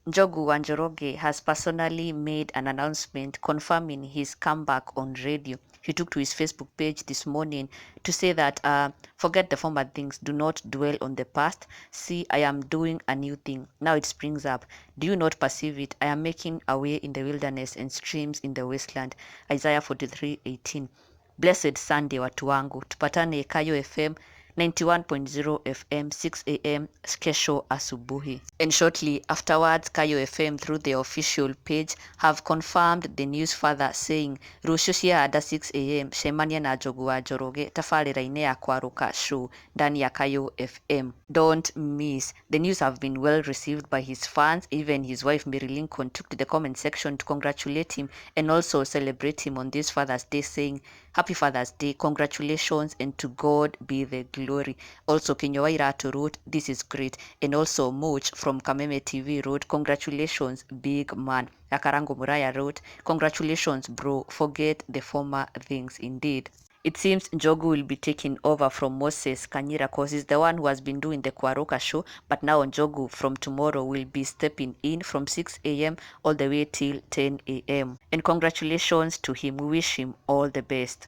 Njogu and Njoroge has personally made an announcement confirming his comeback on radio. He took to his Facebook page this morning to say that forget the former things, do not dwell on the past. See, I am doing a new thing. Now it springs up. Do you not perceive it? I am making a way in the wilderness and streams in the wasteland. Isaiah 43:18. Blessed Sunday watu wangu. Tupatane Kayo FM 91.0 FM 6 a.m. kesho asubuhi. And shortly afterwards, Kayo FM through the official page have confirmed the news further saying rũciũ ciahanda 6 a.m. cemania na Njogu wa Njoroge tabarĩra-inĩ ya kwaruka show ndani ya Kayo FM. Don't miss. The news have been well received by his fans. Even his wife Mary Lincoln took to the comment section to congratulate him and also celebrate him on this Father's Day, saying Happy Father's Day, congratulations, and to God be the glory. Also, Kinyowairato wrote, this is great. And also, Moch from Kameme TV wrote, congratulations, big man. Akarango Muraya wrote, congratulations, bro. Forget the former things indeed. It seems Njogu will be taking over from Moses Kanyira because he's the one who has been doing the Kwaroka show. But now Njogu from tomorrow will be stepping in from 6 a.m. all the way till 10 a.m. And congratulations to him. We wish him all the best.